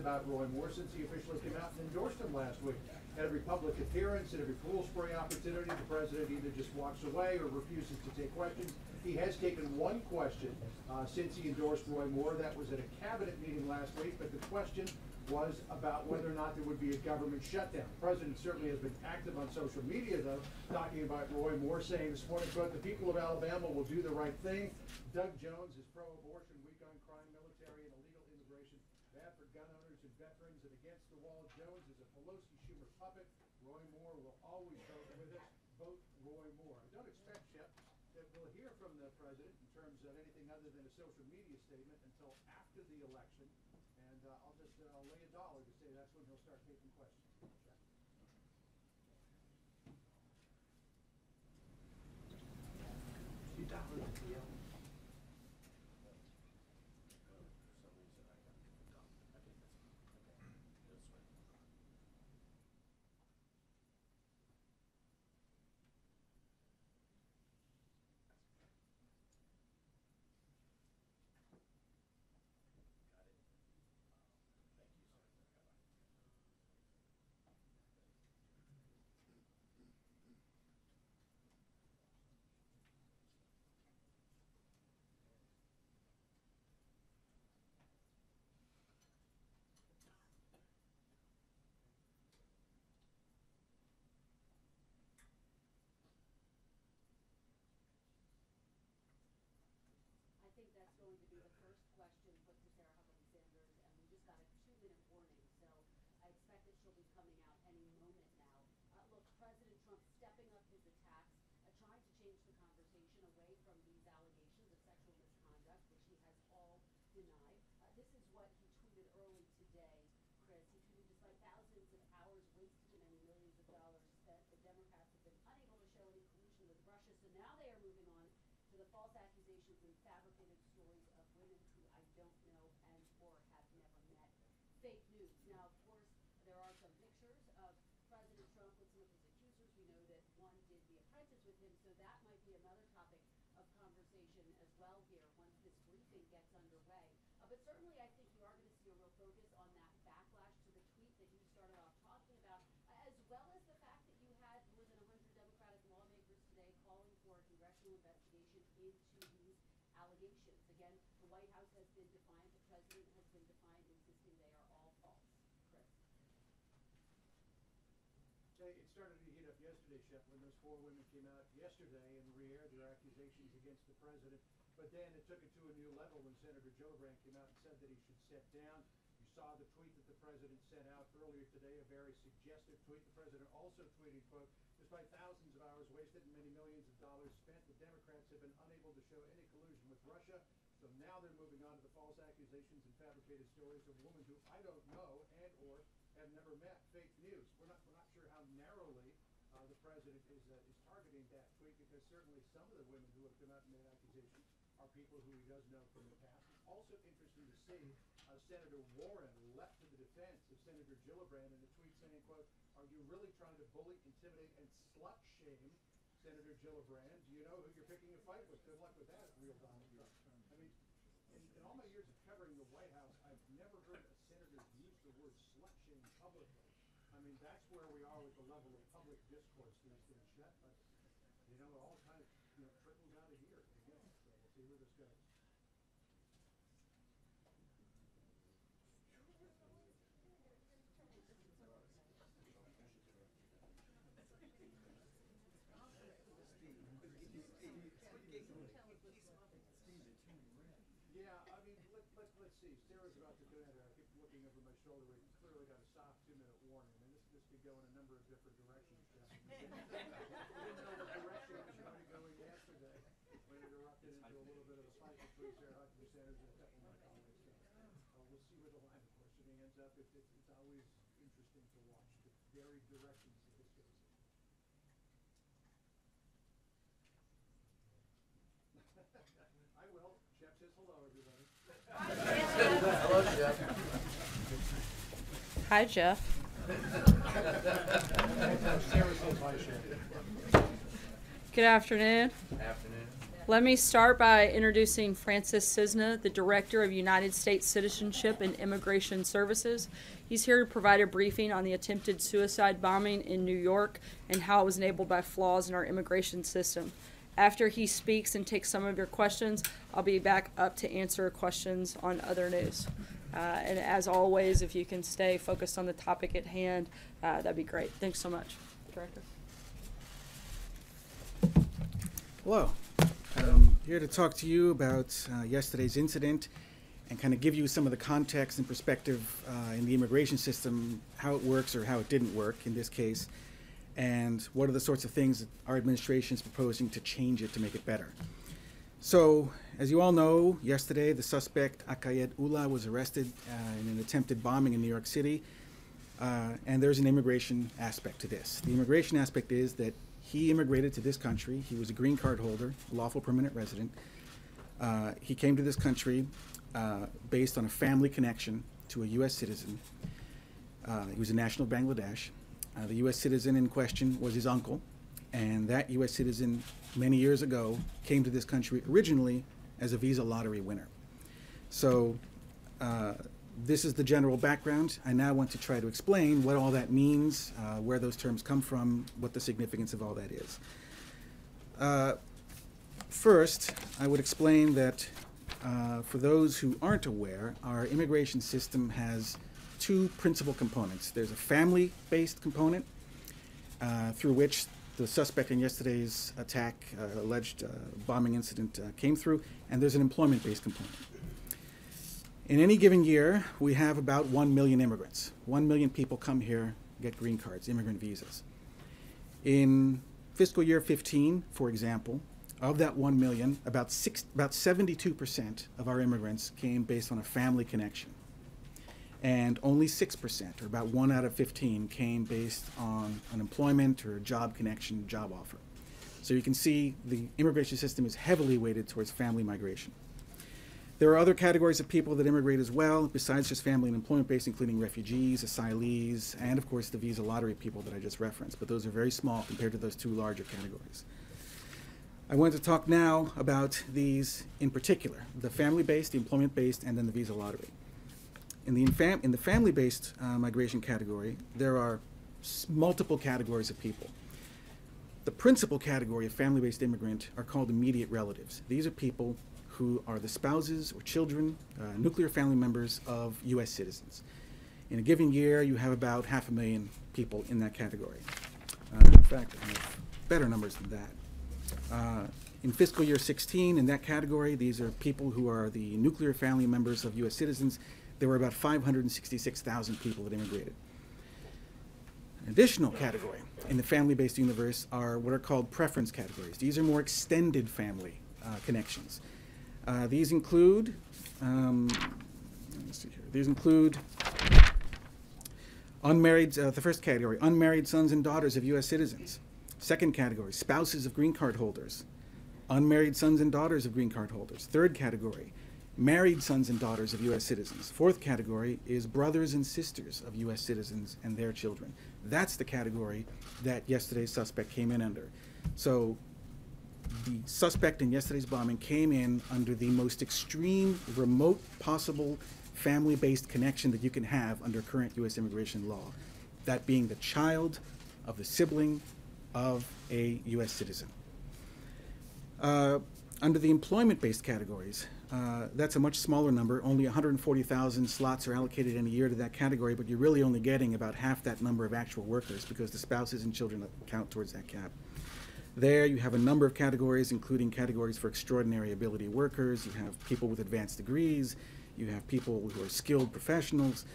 about Roy Moore since he officially came out and endorsed him last week. At every public appearance, at every pool spray opportunity, the president either just walks away or refuses to take questions. He has taken one question since he endorsed Roy Moore. That was at a cabinet meeting last week, but the question was about whether or not there would be a government shutdown. The president certainly has been active on social media, though, talking about Roy Moore, saying this morning, quote, "The people of Alabama will do the right thing. Doug Jones is pro-abortion, weak on crime, military, and illegal immigration, bad for gun owners and veterans, and against the wall. Jones is a Pelosi-Schumer puppet. Roy Moore will always vote with us. Vote Roy Moore." I don't expect, Shep, that we'll hear from the president in terms of anything other than a social media statement until after the election. And I'll lay $1 to say that's when he'll start taking questions. Shep. You downloaded the deal. I think that's going to be the first question put to Sarah Huckabee Sanders, and we just got a 2-minute warning, so I expect that she'll be coming out any moment now. Look, President Trump stepping up his attacks, trying to change the conversation away from these allegations of sexual misconduct, which he has all denied. This is what he tweeted early today, Chris. He tweeted, "Despite thousands of hours wasted and many millions of dollars spent, the Democrats have been unable to show any collusion with Russia, so now they are moving on to the false accusations and fabricated stories of women who I don't know and or have never met. Fake news." Now, of course, there are some pictures of President Trump with some of his accusers. We know that one did The Apprentice with him, so that might be another topic of conversation as well here once this briefing gets underway. But certainly I think you are going to see a real focus on that backlash to the tweet that you started off talking about, as well as the fact that you had more than 100 Democratic lawmakers today calling for a congressional investigation into these allegations. Again, the White House has been defiant, the president has been defiant, insisting they are all false. Chris. It started to heat up yesterday, Shep, when those 4 women came out yesterday and re-aired their accusations against the president. But then it took it to a new level when Senator Gillibrand came out and said that he should step down. You saw the tweet that the president sent out earlier today, a very suggestive tweet. The president also tweeted, quote, "Despite thousands of hours wasted and many millions of dollars spent, the Democrats have been unable to show any collusion with Russia. So now they're moving on to the false accusations and fabricated stories of a woman who I don't know and or have never met." Fake news. We're not sure how narrowly the president is targeting that tweet, because certainly some of the women who have come out and made accusations are people who he does know from the past. It's also interesting to see Senator Warren leapt to the defense of Senator Gillibrand in a tweet saying, quote, "Are you really trying to bully, intimidate, and slut shame Senator Gillibrand? Do you know who you're picking a fight with? Good luck with that, real Donald Trump." I mean, in all my years of covering the White House, I've never heard a senator use the word slut shame publicly. I mean, that's where we are with the level of public discourse these days, Shep. But, you know, it all kind of trickles out of here again. So we'll see where this goes. Yeah, I mean, let's see. Sarah's about to do that. I keep looking over my shoulder. We've clearly got a soft 2-minute warning, and this could go in a number of different directions. We didn't know what direction it was going to go in yesterday when it erupted into a little bit of a fight between Sarah Huckabee Sanders and a couple of my colleagues. So we'll see where the line of questioning ends up. It's always interesting to watch the varied directions that this goes in. I will. Jeff says hello, everybody. Hello, Jeff. Hi, Jeff. Sarah says hi, Jeff. Good afternoon. Afternoon. Let me start by introducing Francis Cisna, the Director of United States Citizenship and Immigration Services. He's here to provide a briefing on the attempted suicide bombing in New York and how it was enabled by flaws in our immigration system. After he speaks and takes some of your questions, I'll be back up to answer questions on other news. And as always, if you can stay focused on the topic at hand, that'd be great. Thanks so much, Director. Hello. Here to talk to you about yesterday's incident and kind of give you some of the context and perspective in the immigration system, how it works or how it didn't work in this case, and what are the sorts of things that our administration is proposing to change it to make it better. So, as you all know, yesterday the suspect Akayed Ullah was arrested in an attempted bombing in New York City, and there's an immigration aspect to this. The immigration aspect is that he immigrated to this country. He was a green card holder, lawful permanent resident. He came to this country based on a family connection to a U.S. citizen. He was a national of Bangladesh. The U.S. citizen in question was his uncle, and that U.S. citizen many years ago came to this country originally as a visa lottery winner. So this is the general background. I now want to try to explain what all that means, where those terms come from, what the significance of all that is. First, I would explain that for those who aren't aware, our immigration system has two principal components. There's a family-based component through which the suspect in yesterday's attack, alleged bombing incident, came through, and there's an employment-based component. In any given year, we have about 1 million immigrants. 1 million people come here, get green cards, immigrant visas. In fiscal year 15, for example, of that 1 million, about 72% of our immigrants came based on a family connection. And only 6%, or about 1 out of 15, came based on an employment or job connection, job offer. So you can see the immigration system is heavily weighted towards family migration. There are other categories of people that immigrate as well, besides just family and employment-based, including refugees, asylees, and of course the visa lottery people that I just referenced, but those are very small compared to those two larger categories. I want to talk now about these in particular, the family-based, the employment-based, and then the visa lottery. In the family-based migration category, there are multiple categories of people. The principal category of family-based immigrant are called immediate relatives. These are people who are the spouses or children, nuclear family members of U.S. citizens. In a given year, you have about 500,000 people in that category. In fact, I have better numbers than that. In fiscal year 16, in that category, these are people who are the nuclear family members of U.S. citizens. There were about 566,000 people that immigrated. An additional category in the family-based universe are what are called preference categories. These are more extended family connections. These include, let's see here. These include unmarried, the first category, unmarried sons and daughters of U.S. citizens. Second category, spouses of green card holders. Unmarried sons and daughters of green card holders. Third category, married sons and daughters of U.S. citizens. Fourth category is brothers and sisters of U.S. citizens and their children. That's the category that yesterday's suspect came in under. So the suspect in yesterday's bombing came in under the most extreme, remote possible family-based connection that you can have under current U.S. immigration law, that being the child of the sibling of a U.S. citizen. Under the employment-based categories, that's a much smaller number. Only 140,000 slots are allocated in a year to that category, but you're really only getting about half that number of actual workers because the spouses and children count towards that cap. There you have a number of categories, including categories for extraordinary ability workers. You have people with advanced degrees. You have people who are skilled professionals,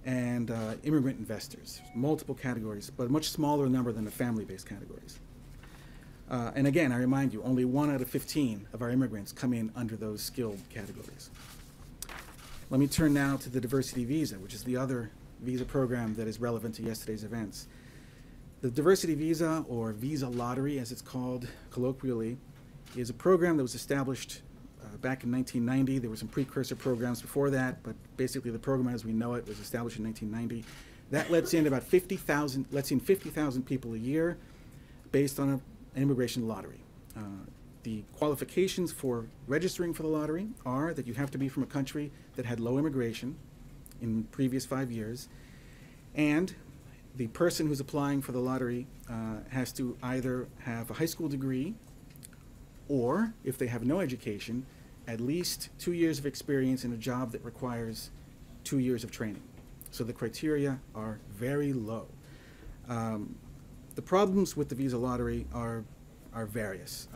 and immigrant investors. Multiple categories, but a much smaller number than the family-based categories. And again, I remind you, only 1 out of 15 of our immigrants come in under those skilled categories. Let me turn now to the diversity visa, which is the other visa program that is relevant to yesterday's events. The diversity visa, or visa lottery as it's called colloquially, is a program that was established back in 1990. There were some precursor programs before that, but basically the program as we know it was established in 1990. That lets in about 50,000 people a year based on an immigration lottery. the qualifications for registering for the lottery are that you have to be from a country that had low immigration in the previous 5 years, and the person who's applying for the lottery has to either have a high school degree or, if they have no education, at least 2 years of experience in a job that requires 2 years of training. So the criteria are very low. The problems with the visa lottery are various.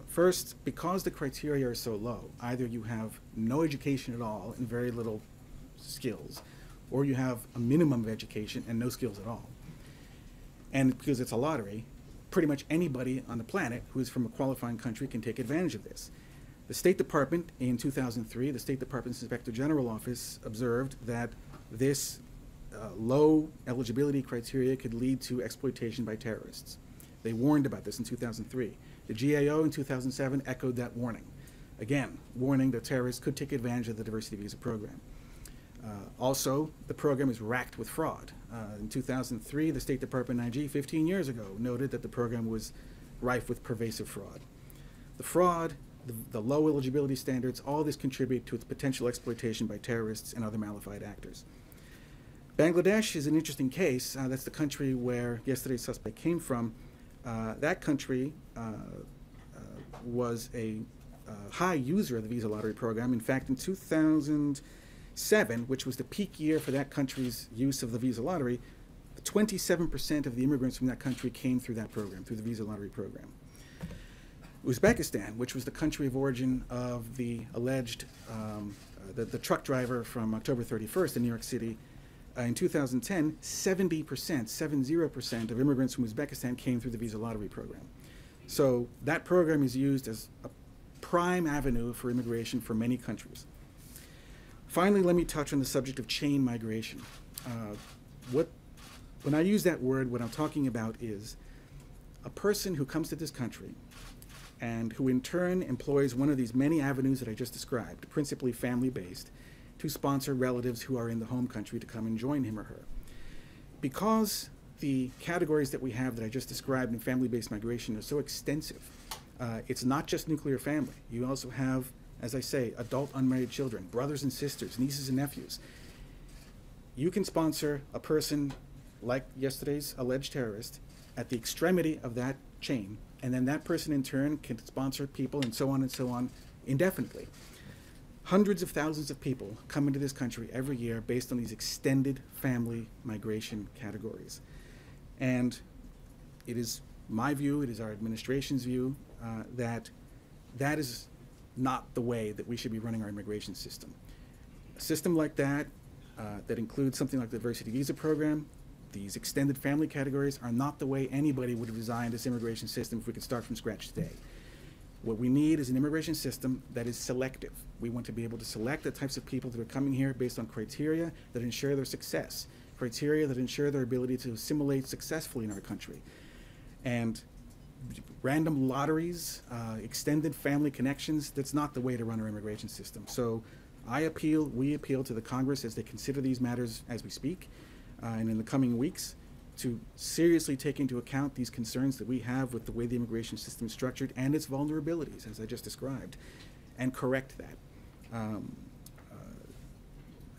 First, because the criteria are so low, either you have no education at all and very little skills, or you have a minimum of education and no skills at all. And because it's a lottery, pretty much anybody on the planet who is from a qualifying country can take advantage of this. The State Department in 2003, the State Department's Inspector General Office observed that this low eligibility criteria could lead to exploitation by terrorists. They warned about this in 2003. The GAO in 2007 echoed that warning. Again, warning that terrorists could take advantage of the diversity visa program. Also, the program is racked with fraud. In 2003, the State Department IG, 15 years ago, noted that the program was rife with pervasive fraud. The fraud, the low eligibility standards, all this contribute to its potential exploitation by terrorists and other malified actors. Bangladesh is an interesting case. That's the country where yesterday's suspect came from. That country was a high user of the visa lottery program. In fact, in 2007, which was the peak year for that country's use of the visa lottery, 27% of the immigrants from that country came through that program, through the visa lottery program. Uzbekistan, which was the country of origin of the alleged, the truck driver from October 31st in New York City, in 2010, 70% of immigrants from Uzbekistan came through the visa lottery program. So that program is used as a prime avenue for immigration for many countries. Finally, let me touch on the subject of chain migration. When I use that word, what I'm talking about is a person who comes to this country and who in turn employs one of these many avenues that I just described, principally family-based, to sponsor relatives who are in the home country to come and join him or her. Because the categories that we have that I just described in family-based migration are so extensive, it's not just nuclear family. You also have, as I say, adult unmarried children, brothers and sisters, nieces and nephews. You can sponsor a person like yesterday's alleged terrorist at the extremity of that chain, and then that person in turn can sponsor people and so on indefinitely. Hundreds of thousands of people come into this country every year based on these extended family migration categories. And it is my view, it is our administration's view, that that is not the way that we should be running our immigration system. A system like that, that includes something like the diversity visa program, these extended family categories are not the way anybody would have designed this immigration system if we could start from scratch today. What we need is an immigration system that is selective. We want to be able to select the types of people that are coming here based on criteria that ensure their success, criteria that ensure their ability to assimilate successfully in our country. And random lotteries, extended family connections, that's not the way to run our immigration system. So we appeal to the Congress as they consider these matters as we speak, and in the coming weeks, to seriously take into account these concerns that we have with the way the immigration system is structured and its vulnerabilities, as I just described, and correct that.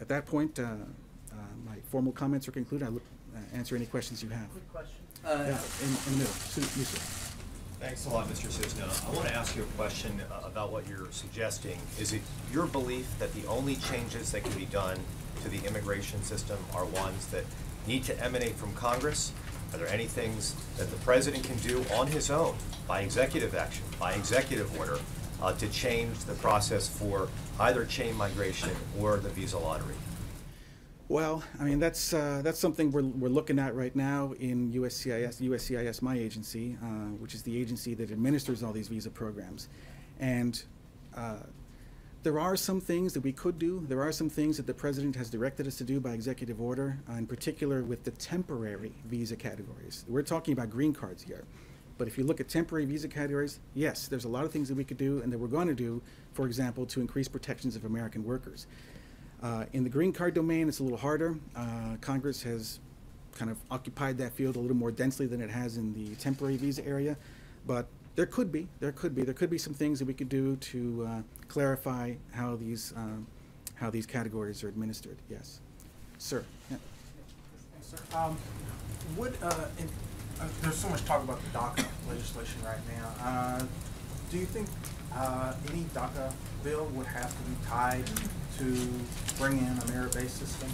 At that point, my formal comments are concluded. I'll answer any questions you have. Quick question. Yeah, in the middle. Yusuf. Thanks a lot, Mr. Cisna. I want to ask you a question about what you're suggesting. Is it your belief that the only changes that can be done to the immigration system are ones that need to emanate from Congress? Are there any things that the President can do on his own, by executive action, by executive order, to change the process for either chain migration or the visa lottery? Well, I mean, that's something we're looking at right now in USCIS, my agency, which is the agency that administers all these visa programs. And there are some things that we could do. There are some things that the President has directed us to do by executive order, in particular with the temporary visa categories. We're talking about green cards here. But if you look at temporary visa categories, yes, there's a lot of things that we could do and that we're going to do, for example, to increase protections of American workers. In the green card domain, it's a little harder. Congress has kind of occupied that field a little more densely than it has in the temporary visa area. But There could be some things that we could do to clarify how these categories are administered. Yes, sir. Yeah. Sir, there's so much talk about the DACA legislation right now. Do you think any DACA bill would have to be tied to bring in a merit-based system?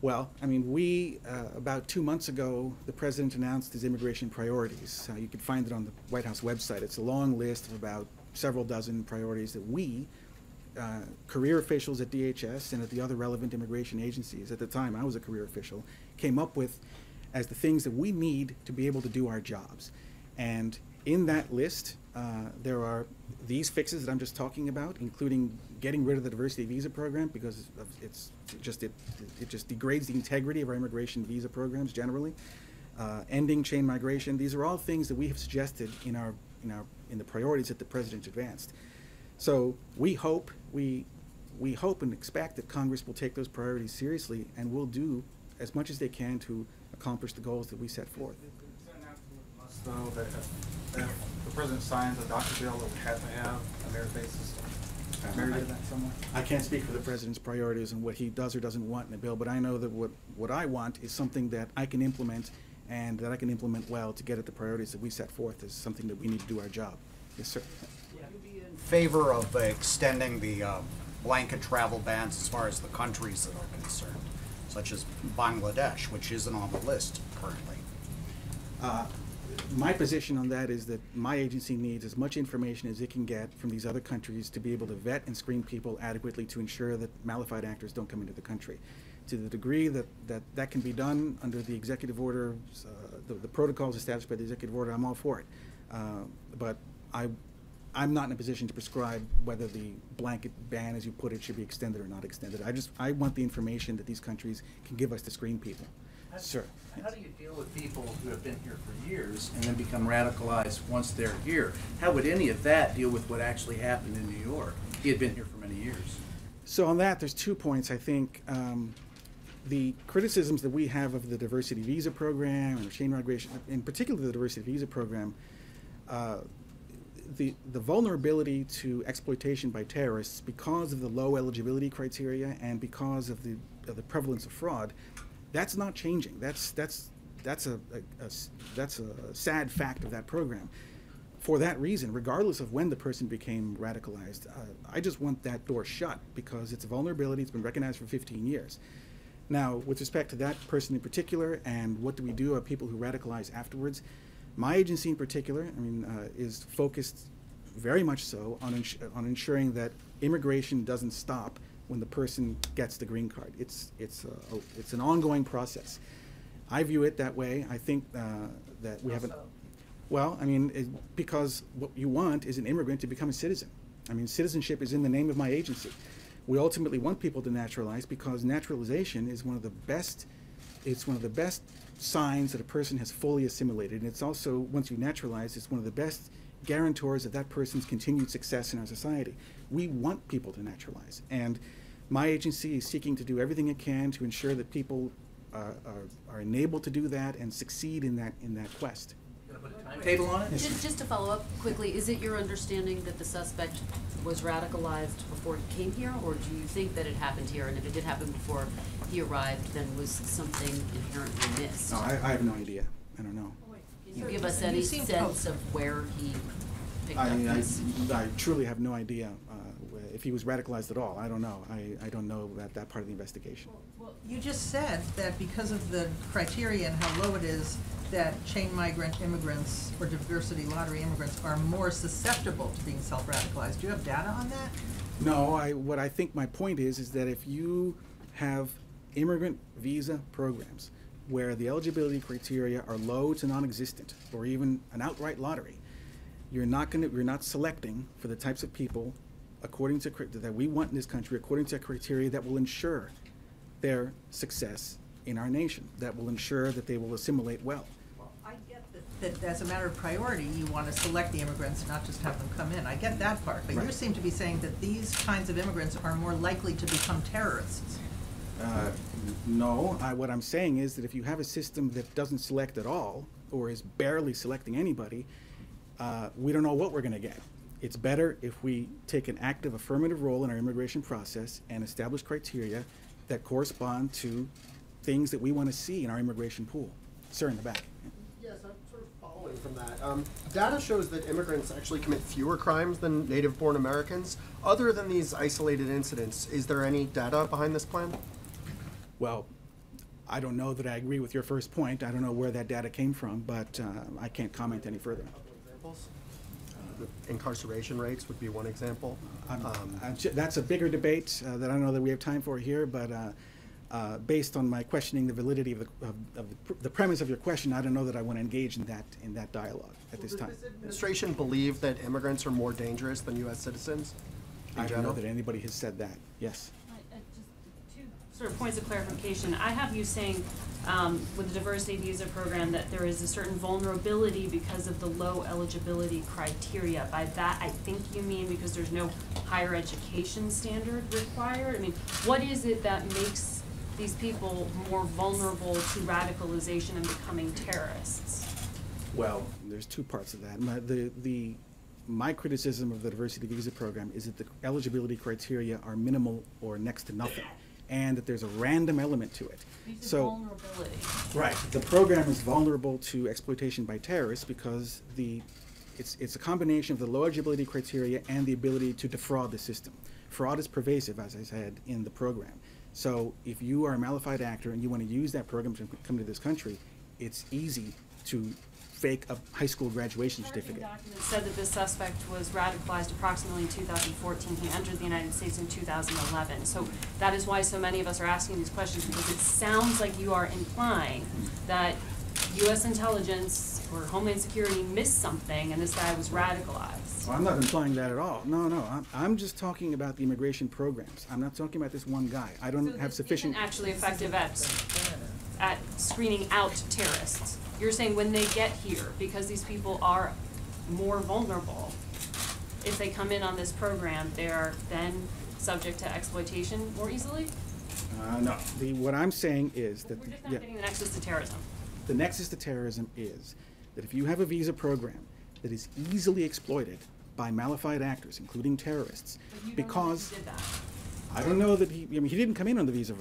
Well, I mean, about 2 months ago, the president announced his immigration priorities. You can find it on the White House website. It's a long list of about several dozen priorities that we, career officials at DHS and at the other relevant immigration agencies, at the time I was a career official, came up with as the things that we need to be able to do our jobs. And in that list, there are these fixes that I'm just talking about, including getting rid of the diversity visa program because it just degrades the integrity of our immigration visa programs generally. Ending chain migration. These are all things that we have suggested in the priorities that the president advanced. So we hope and expect that Congress will take those priorities seriously and will do as much as they can to accomplish the goals that we set forth. Though that if the president signs a DACA bill, it would have to have a merit-based system. Married to that somewhere? I can't speak for the president's priorities and what he does or doesn't want in a bill, but I know that what I want is something that I can implement and that I can implement well to get at the priorities that we set forth as something that we need to do our job. Yes, sir. Would you be in favor of extending the blanket travel bans as far as the countries that are concerned, such as Bangladesh, which isn't on the list currently? My position on that is that my agency needs as much information as it can get from these other countries to be able to vet and screen people adequately to ensure that malified actors don't come into the country. To the degree that can be done under the executive order, the protocols established by the executive order, I'm all for it. But I'm not in a position to prescribe whether the blanket ban, as you put it, should be extended or not extended. I want the information that these countries can give us to screen people. Sir. How do you deal with people who have been here for years and then become radicalized once they're here? How would any of that deal with what actually happened in New York? He had been here for many years. So on that, there's 2 points. I think the criticisms that we have of the diversity visa program and chain migration, in particular the diversity visa program, the vulnerability to exploitation by terrorists because of the low eligibility criteria and because of the prevalence of fraud, that's not changing. That's a sad fact of that program. For that reason, regardless of when the person became radicalized, I just want that door shut because it's a vulnerability. It's been recognized for 15 years. Now, with respect to that person in particular and what do we do about people who radicalize afterwards, my agency in particular, is focused very much so on ensuring that immigration doesn't stop when the person gets the green card. It's an ongoing process. I view it that way. I think that we haven't. Well, because what you want is an immigrant to become a citizen. Citizenship is in the name of my agency. We ultimately want people to naturalize because naturalization is one of the best. It's one of the best signs that a person has fully assimilated, and it's also, once you naturalize, it's one of the best guarantors of that person's continued success in our society. We want people to naturalize, and my agency is seeking to do everything it can to ensure that people are enabled to do that and succeed in that quest. Table on it? Just to follow up quickly, is it your understanding that the suspect was radicalized before he came here, or do you think that it happened here, and if it did happen before he arrived, then was something inherently missed? No, I have no idea. I don't know. Can you give us any sense of where he picked up this? I truly have no idea if he was radicalized at all. I don't know. I don't know that part of the investigation. Well, you just said that because of the criteria and how low it is, that chain migrant immigrants or diversity lottery immigrants are more susceptible to being self-radicalized. Do you have data on that? No, what I think my point is that if you have immigrant visa programs where the eligibility criteria are low to non-existent or even an outright lottery, you're not selecting for the types of people according to that we want in this country, according to criteria that will ensure their success in our nation, that will ensure that they will assimilate well. I get that as a matter of priority, you want to select the immigrants, not just have them come in. I get that part, but Right. you seem to be saying that these kinds of immigrants are more likely to become terrorists. No, what I'm saying is that if you have a system that doesn't select at all, or is barely selecting anybody, we don't know what we're going to get. It's better if we take an active affirmative role in our immigration process and establish criteria that correspond to things that we want to see in our immigration pool. Sir, in the back. Yes, I'm sort of following from that. Data shows that immigrants actually commit fewer crimes than native-born Americans. Other than these isolated incidents, is there any data behind this plan? Well, I don't know that I agree with your first point. I don't know where that data came from, but I can't comment any further. Examples? Incarceration rates would be one example. That's a bigger debate that I don't know that we have time for here, but based on my questioning the validity of the premise of your question, I don't know that I want to engage in that dialogue at this time. Does this administration believe that immigrants are more dangerous than U.S. citizens? I don't know that anybody has said that. Yes. Just two sort of points of clarification. I have you saying with the diversity visa program that there is a certain vulnerability because of the low eligibility criteria. By that, I think you mean because there's no higher education standard required. I mean, what is it that makes these people more vulnerable to radicalization and becoming terrorists? Well, there's two parts of that. My criticism of the diversity visa program is that the eligibility criteria are minimal or next to nothing, and that there's a random element to it. So, vulnerability. right, the program is vulnerable to exploitation by terrorists because it's a combination of the low eligibility criteria and the ability to defraud the system. Fraud is pervasive, as I said, in the program. So if you are a malified actor and you want to use that program to come to this country, it's easy to fake a high school graduation certificate. Documents said that this suspect was radicalized approximately in 2014. He entered the United States in 2011. So that is why so many of us are asking these questions, because it sounds like you are implying that U.S. intelligence or Homeland Security missed something and this guy was radicalized. Well, I'm not implying that at all. No. I'm just talking about the immigration programs. I'm not talking about this one guy. I don't have sufficient. Isn't actually effective at screening out terrorists. You're saying when they get here, because these people are more vulnerable, if they come in on this program, they're then subject to exploitation more easily? No. What I'm saying is that We're just not getting the nexus to terrorism. The nexus to terrorism is that if you have a visa program that is easily exploited by malified actors, including terrorists, But you because don't know that he did that. I don't know that he didn't come in on the visa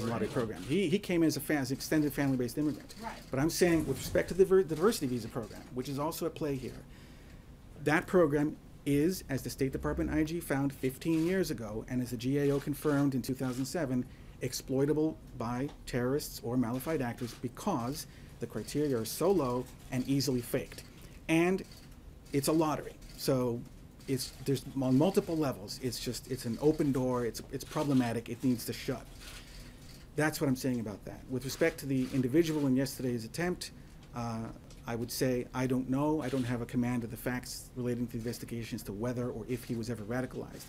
lottery program. He came as an extended family-based immigrant. Right. But I'm saying with respect to the diversity visa program, which is also at play here, that program is, as the State Department IG found 15 years ago, and as the GAO confirmed in 2007, exploitable by terrorists or malified actors because the criteria are so low and easily faked. And it's a lottery. So there's on multiple levels. It's an open door. It's problematic. It needs to shut. That's what I'm saying about that. With respect to the individual in yesterday's attempt, I would say I don't know. I don't have a command of the facts relating to the investigation as to whether or if he was ever radicalized.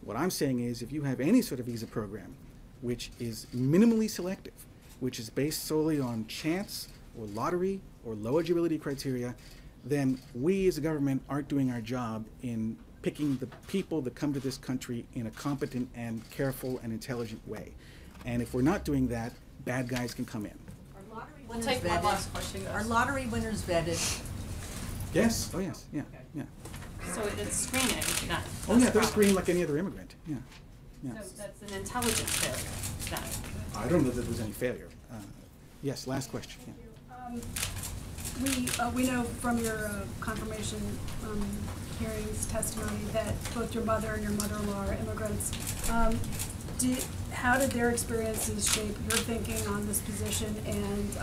What I'm saying is if you have any sort of visa program which is minimally selective, which is based solely on chance or lottery or low eligibility criteria, then we as a government aren't doing our job in picking the people that come to this country in a competent and careful and intelligent way. And if we're not doing that, bad guys can come in. Are lottery We'll winners take one vetted? last question. Are lottery winners vetted? Yes. Oh yes. Yeah. Yeah. So it's screening, not. Oh yeah, that's they're the screened like any other immigrant. Yeah. Yeah. problem. So that's an intelligence failure, then. I don't know that there was any failure. Yes. Last question. Yeah. We know from your confirmation hearings testimony that both your mother and your mother-in-law are immigrants. How did their experiences shape your thinking on this position, and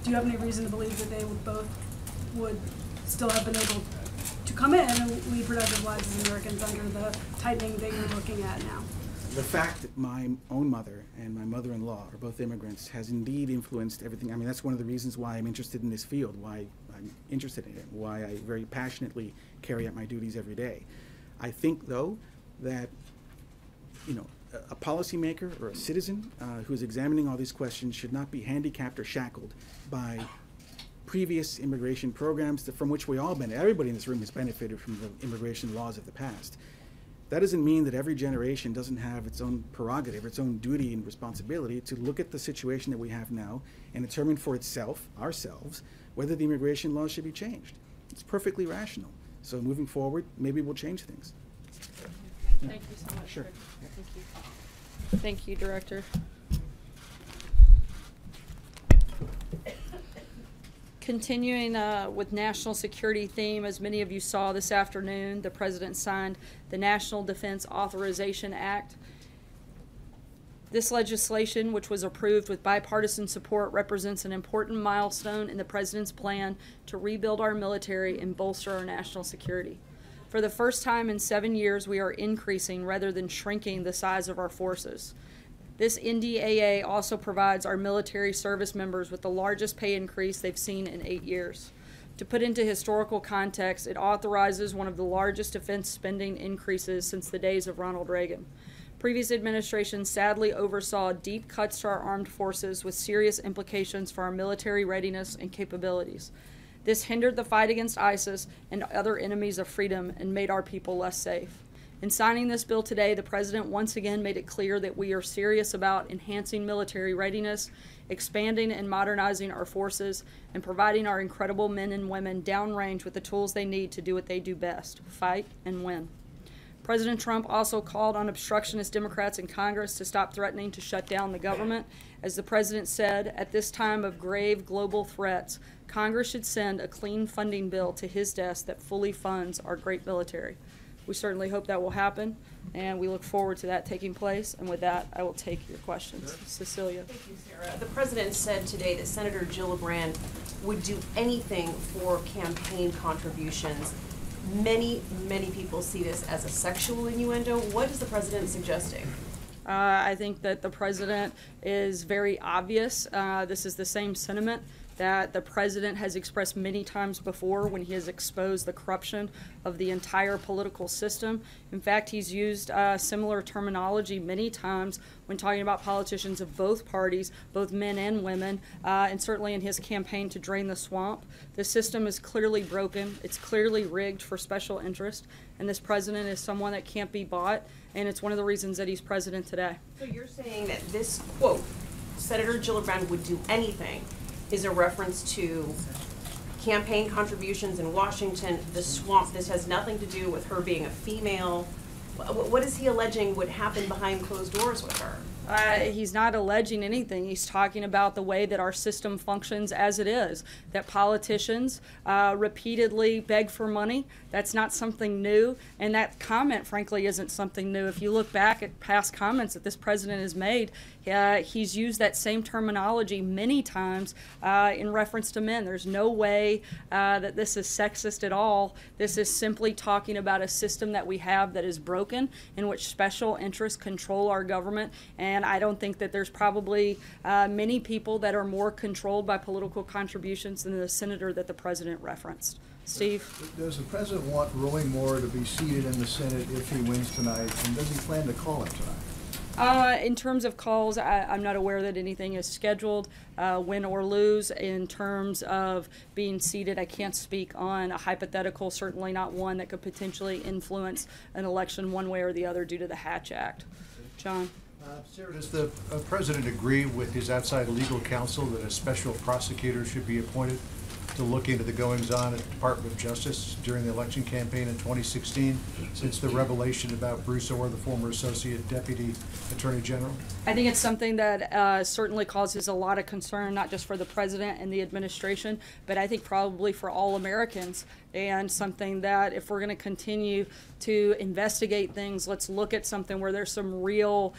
do you have any reason to believe that they would still have been able to come in and lead productive lives as Americans under the tightening that you're looking at now? The fact that my own mother and my mother-in-law are both immigrants has indeed influenced everything. I mean, that's one of the reasons why I'm interested in this field, why I'm interested in it, why I very passionately carry out my duties every day. I think, though, that, you know, a policymaker or a citizen who's examining all these questions should not be handicapped or shackled by previous immigration programs from which we all benefit. Everybody in this room has benefited from the immigration laws of the past. That doesn't mean that every generation doesn't have its own prerogative, its own duty and responsibility to look at the situation that we have now and determine for itself, ourselves, whether the immigration laws should be changed. It's perfectly rational. So moving forward, maybe we'll change things. Thank you so much. Sure. Thank you. Thank you, Director. Continuing with national security theme, as many of you saw this afternoon, the President signed the National Defense Authorization Act. This legislation, which was approved with bipartisan support, represents an important milestone in the President's plan to rebuild our military and bolster our national security. For the first time in 7 years, we are increasing rather than shrinking the size of our forces. This NDAA also provides our military service members with the largest pay increase they've seen in 8 years. To put into historical context, it authorizes one of the largest defense spending increases since the days of Ronald Reagan. Previous administrations sadly oversaw deep cuts to our armed forces with serious implications for our military readiness and capabilities. This hindered the fight against ISIS and other enemies of freedom and made our people less safe. In signing this bill today, the President once again made it clear that we are serious about enhancing military readiness, expanding and modernizing our forces, and providing our incredible men and women downrange with the tools they need to do what they do best, fight and win. President Trump also called on obstructionist Democrats in Congress to stop threatening to shut down the government. As the President said, at this time of grave global threats, Congress should send a clean funding bill to his desk that fully funds our great military. We certainly hope that will happen, and we look forward to that taking place. And with that, I will take your questions. Cecilia. Thank you, Sarah. The President said today that Senator Gillibrand would do anything for campaign contributions. Many people see this as a sexual innuendo. What is the President suggesting? I think that the President is very obvious. This is the same sentiment that the President has expressed many times before when he has exposed the corruption of the entire political system. In fact, he's used similar terminology many times when talking about politicians of both parties, both men and women, and certainly in his campaign to drain the swamp. The system is clearly broken. It's clearly rigged for special interest, and this President is someone that can't be bought, and it's one of the reasons that he's President today. So you're saying that this quote, Senator Gillibrand would do anything, is a reference to campaign contributions in Washington, the swamp. This has nothing to do with her being a female. What is he alleging would happen behind closed doors with her? He's not alleging anything. He's talking about the way that our system functions as it is, that politicians repeatedly beg for money. That's not something new, and that comment, frankly, isn't something new. If you look back at past comments that this President has made, he's used that same terminology many times in reference to men. There's no way that this is sexist at all. This is simply talking about a system that we have that is broken, in which special interests control our government, and I don't think that there's probably many people that are more controlled by political contributions than the senator that the President referenced. Steve? Does the President want Roy Moore to be seated in the Senate if he wins tonight, and does he plan to call him tonight? In terms of calls, I'm not aware that anything is scheduled, win or lose. In terms of being seated, I can't speak on a hypothetical, certainly not one that could potentially influence an election one way or the other due to the Hatch Act. John? Sarah, does the President agree with his outside legal counsel that a special prosecutor should be appointed to look into the goings-on at the Department of Justice during the election campaign in 2016, since the revelation about Bruce Ohr, the former Associate Deputy Attorney General? I think it's something that certainly causes a lot of concern, not just for the President and the administration, but I think probably for all Americans, and something that if we're going to continue to investigate things, let's look at something where there's some real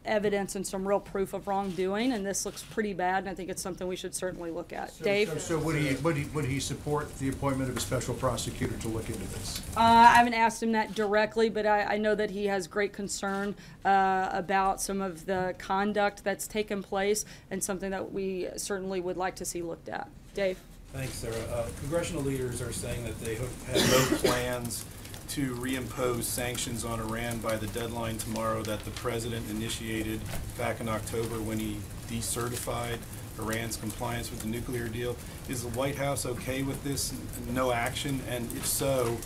evidence and some real proof of wrongdoing, and this looks pretty bad, and I think it's something we should certainly look at. Dave? So would he support the appointment of a special prosecutor to look into this? I haven't asked him that directly, but I know that he has great concern about some of the conduct that's taken place, and something that we certainly would like to see looked at. Dave? Thanks, Sarah. Congressional leaders are saying that they have no plans to reimpose sanctions on Iran by the deadline tomorrow that the President initiated back in October when he decertified Iran's compliance with the nuclear deal. Is the White House okay with this no action? And if so,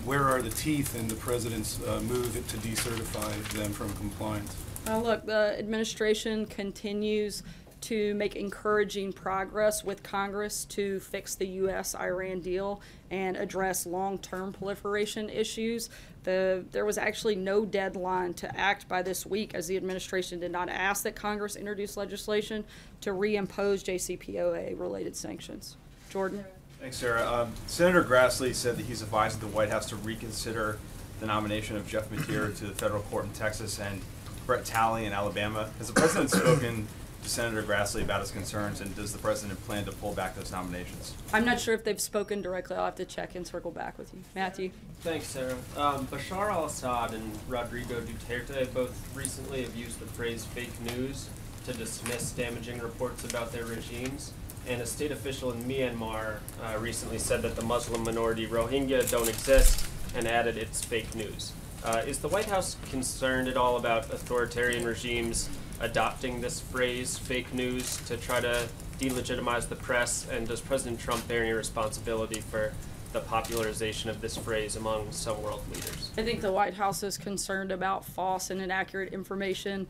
where are the teeth in the President's move to decertify them from compliance? Look, the administration continues to make encouraging progress with Congress to fix the U.S.-Iran deal and address long-term proliferation issues. There was actually no deadline to act by this week, as the administration did not ask that Congress introduce legislation to reimpose JCPOA-related sanctions. Jordan? Thanks, Sarah. Senator Grassley said that he's advised the White House to reconsider the nomination of Jeff Mateer to the federal court in Texas and Brett Talley in Alabama. Has the president spoken to Senator Grassley about his concerns, and does the president plan to pull back those nominations? I'm not sure if they've spoken directly. I'll have to check and circle back with you. Matthew? Thanks, Sarah. Bashar al-Assad and Rodrigo Duterte both recently have used the phrase fake news to dismiss damaging reports about their regimes. And a state official in Myanmar recently said that the Muslim minority Rohingya don't exist and added it's fake news. Is the White House concerned at all about authoritarian regimes adopting this phrase, fake news, to try to delegitimize the press? And does President Trump bear any responsibility for the popularization of this phrase among some world leaders? I think the White House is concerned about false and inaccurate information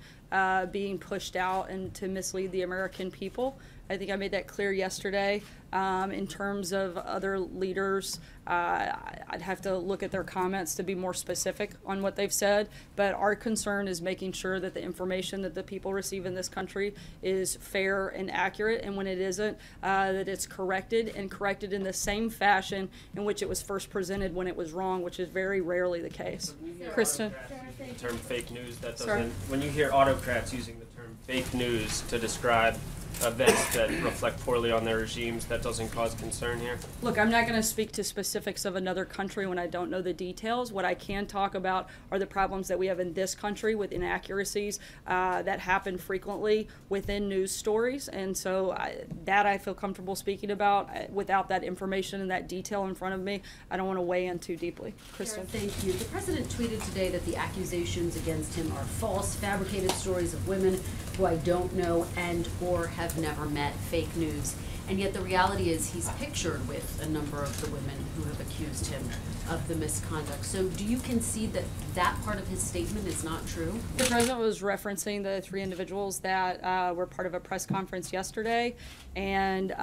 being pushed out and to mislead the American people. I think I made that clear yesterday. In terms of other leaders, I'd have to look at their comments to be more specific on what they've said, but our concern is making sure that the information that the people receive in this country is fair and accurate, and when it isn't, that it's corrected in the same fashion in which it was first presented when it was wrong, which is very rarely the case. Kristen? The term fake news, that doesn't, Sorry? when you hear autocrats using the term fake news to describe events that reflect poorly on their regimes, that doesn't cause concern here? Look, I'm not going to speak to specifics of another country when I don't know the details. What I can talk about are the problems that we have in this country with inaccuracies that happen frequently within news stories. And so I feel comfortable speaking about. Without that information and that detail in front of me, I don't want to weigh in too deeply. Kristen? Thank you. The president tweeted today that the accusations against him are false, fabricated stories of women who I don't know and or have never met, fake news. And yet the reality is he's pictured with a number of the women who have accused him of the misconduct. So do you concede that that part of his statement is not true? The president was referencing the three individuals that were part of a press conference yesterday, and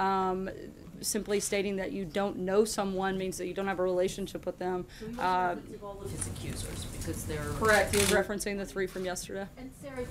simply stating that you don't know someone means that you don't have a relationship with them. So he was referencing all of his accusers because they're... Correct. He was referencing the three from yesterday. And Sarah,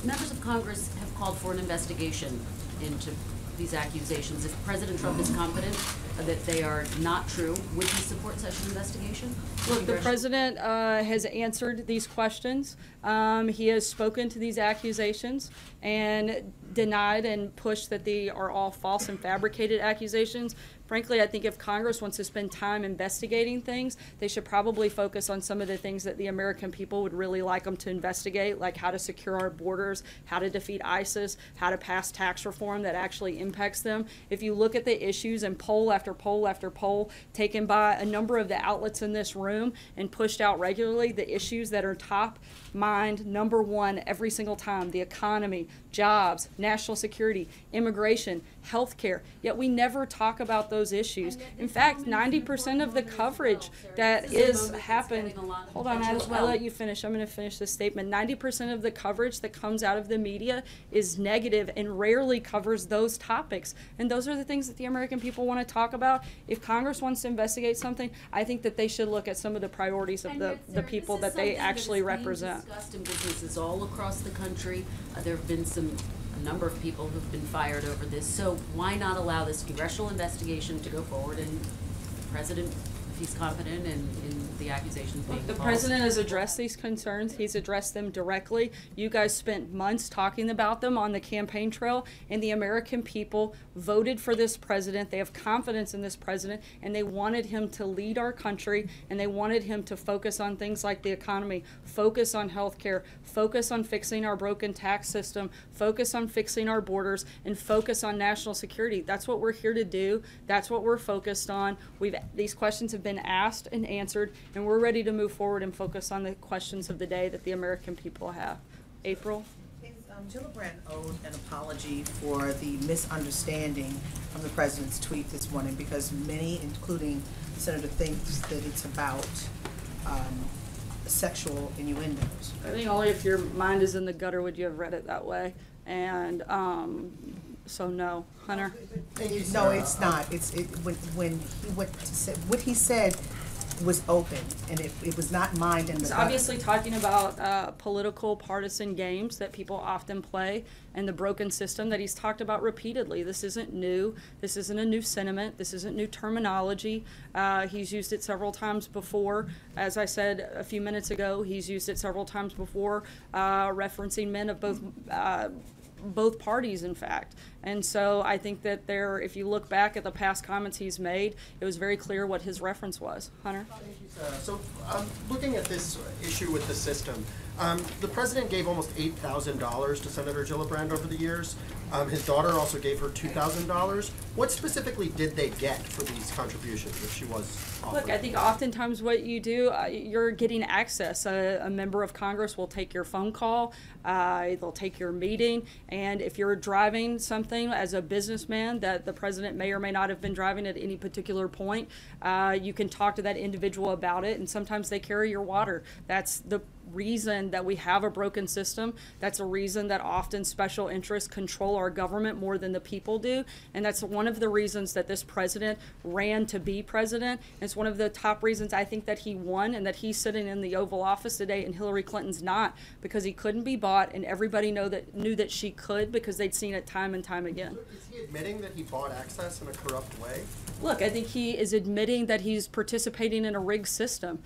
members of Congress have called for an investigation into these accusations. If President Trump is confident that they are not true, would he support such an investigation? Look, the president has answered these questions. He has spoken to these accusations and denied and pushed that they are all false and fabricated accusations. Frankly, I think if Congress wants to spend time investigating things, they should probably focus on some of the things that the American people would really like them to investigate, like how to secure our borders, how to defeat ISIS, how to pass tax reform that actually impacts them. If you look at the issues and poll after poll after poll taken by a number of the outlets in this room and pushed out regularly, the issues that are top mind, number one every single time: the economy, jobs, national security, immigration, healthcare. Yet we never talk about those issues. In fact, 90% of the coverage that is happened. Hold on, I'll let you finish. I'm going to finish this statement. 90% of the coverage that comes out of the media is negative and rarely covers those topics. And those are the things that the American people want to talk about. If Congress wants to investigate something, I think that they should look at some of the priorities of the people that they actually represent. Discussed in businesses all across the country. There have been a number of people who've been fired over this. So why not allow this congressional investigation to go forward, and the president, if he's confident in the accusations being The false? president has addressed these concerns. He's addressed them directly. You guys spent months talking about them on the campaign trail, and the American people voted for this president. They have confidence in this president, and they wanted him to lead our country, and they wanted him to focus on things like the economy, focus on health care, focus on fixing our broken tax system, focus on fixing our borders, and focus on national security. That's what we're here to do. That's what we're focused on. These questions have been asked and answered, and we're ready to move forward and focus on the questions of the day that the American people have. April? Gillibrand owed an apology for the misunderstanding from the president's tweet this morning, because many, including the senator, thinks that it's about sexual innuendos. I think only if your mind is in the gutter would you have read it that way. And So no. Hunter? No, it's not. What he said was open, and it was not mined in the. He's obviously talking about political partisan games that people often play and the broken system that he's talked about repeatedly. This isn't new. This isn't a new sentiment. This isn't new terminology. He's used it several times before. As I said a few minutes ago, he's used it several times before, referencing men of both parties, in fact. And so I think that if you look back at the past comments he's made, it was very clear what his reference was. Hunter? Thank you, Sarah. So looking at this issue with the system, the president gave almost $8,000 to Senator Gillibrand over the years. His daughter also gave her $2,000. What specifically did they get for these contributions if she was offered? Look, I think oftentimes what you do, you're getting access. A member of Congress will take your phone call, they'll take your meeting, and if you're driving something as a businessman that the president may or may not have been driving at any particular point, you can talk to that individual about it, and sometimes they carry your water. That's the reason that we have a broken system. That's a reason that often special interests control our government more than the people do, and that's one of the reasons that this president ran to be president. And it's one of the top reasons I think that he won and that he's sitting in the Oval Office today and Hillary Clinton's not, because he couldn't be bought, and everybody knew that she could because they'd seen it time and time again. Is he admitting that he bought access in a corrupt way? Look, I think he is admitting that he's participating in a rigged system.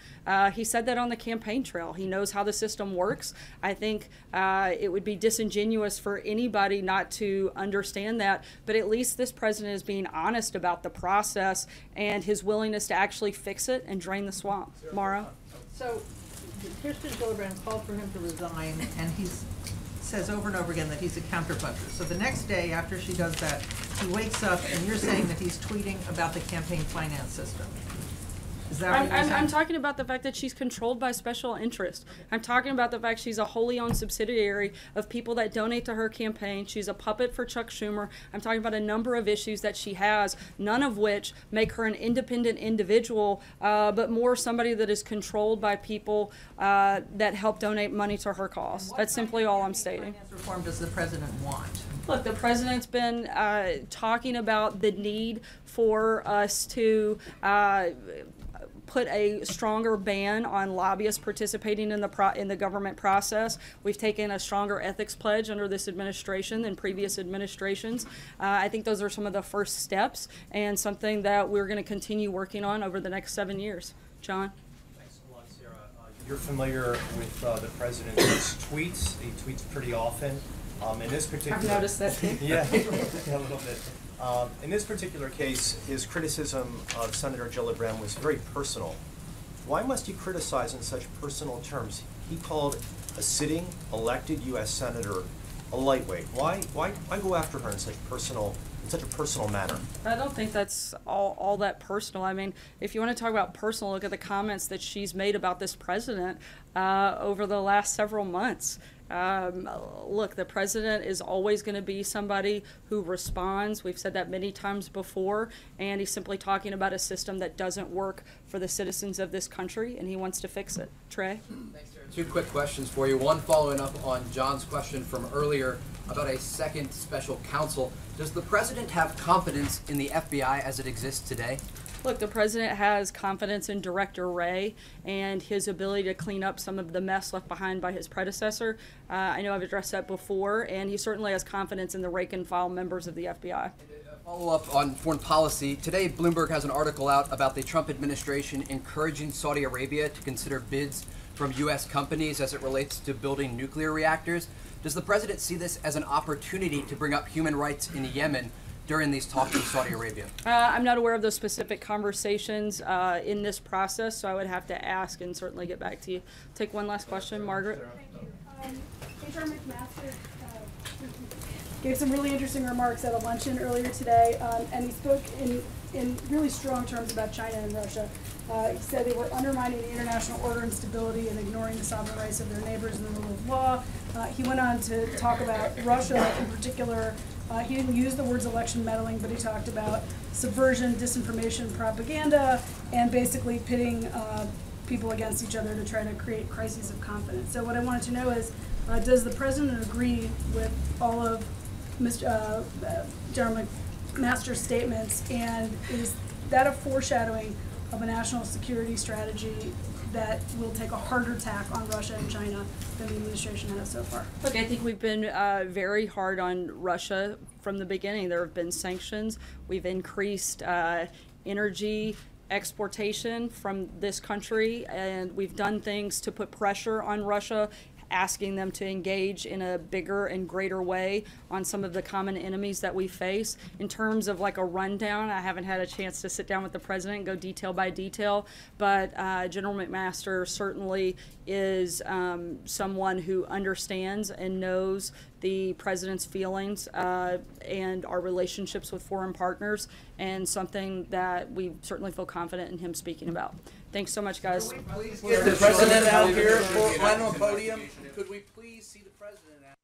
He said that on the campaign trail. He knows how the system works. I think it would be disingenuous for anybody not to understand that, but at least this president is being honest about the process and his willingness to actually fix it and drain the swamp. Mara? So, Kirsten Gillibrand called for him to resign, and he says over and over again that he's a counterpuncher. So the next day after she does that, he wakes up and you're saying that he's tweeting about the campaign finance system. Is that what you're saying? I'm talking about the fact that she's controlled by special interest. I'm talking about the fact she's a wholly owned subsidiary of people that donate to her campaign. She's a puppet for Chuck Schumer. I'm talking about a number of issues that she has, none of which make her an independent individual, but more somebody that is controlled by people that help donate money to her cause. That's simply all I'm stating. What reform does the president want? Look, the president's been talking about the need for us to put a stronger ban on lobbyists participating in the government process. We've taken a stronger ethics pledge under this administration than previous administrations. I think those are some of the first steps and something that we're going to continue working on over the next 7 years. John? Thanks a lot, Sarah. You're familiar with the president's tweets. He tweets pretty often. In this particular, I've noticed that too. Yeah, a little bit. In this particular case, his criticism of Senator Gillibrand was very personal. Why must you criticize in such personal terms? He called a sitting, elected U.S. senator a lightweight. Why go after her in such a personal manner? I don't think that's all that personal. I mean, if you want to talk about personal, look at the comments that she's made about this president over the last several months. Look, the president is always going to be somebody who responds. We've said that many times before, and he's simply talking about a system that doesn't work for the citizens of this country, and he wants to fix it. Trey? Thanks, Sarah. Two quick questions for you. One following up on John's question from earlier about a second special counsel. Does the president have confidence in the FBI as it exists today? Look, the president has confidence in Director Wray and his ability to clean up some of the mess left behind by his predecessor. I know I've addressed that before, and he certainly has confidence in the rank and file members of the FBI. Follow up on foreign policy. Today, Bloomberg has an article out about the Trump administration encouraging Saudi Arabia to consider bids from U.S. companies as it relates to building nuclear reactors. Does the president see this as an opportunity to bring up human rights in Yemen during these talks with Saudi Arabia? I'm not aware of those specific conversations in this process, so I would have to ask and certainly get back to you. Take one last question, Margaret. Thank you. H.R. McMaster gave some really interesting remarks at a luncheon earlier today, and he spoke in really strong terms about China and Russia. He said they were undermining the international order and stability and ignoring the sovereign rights of their neighbors and the rule of law. He went on to talk about Russia in particular. He didn't use the words election meddling, but he talked about subversion, disinformation, propaganda, and basically pitting people against each other to try to create crises of confidence. So what I wanted to know is, does the president agree with all of General McMaster's statements, and is that a foreshadowing of a national security strategy that will take a harder tack on Russia and China than the administration has so far? Look, I think we've been very hard on Russia from the beginning. There have been sanctions. We've increased energy exportation from this country, and we've done things to put pressure on Russia, asking them to engage in a bigger and greater way on some of the common enemies that we face. In terms of like a rundown, I haven't had a chance to sit down with the president and go detail by detail, but General McMaster certainly is someone who understands and knows the president's feelings and our relationships with foreign partners, and something that we certainly feel confident in him speaking about. Thanks so much, guys. Get the president out here, right on the podium. Could we please see the president out?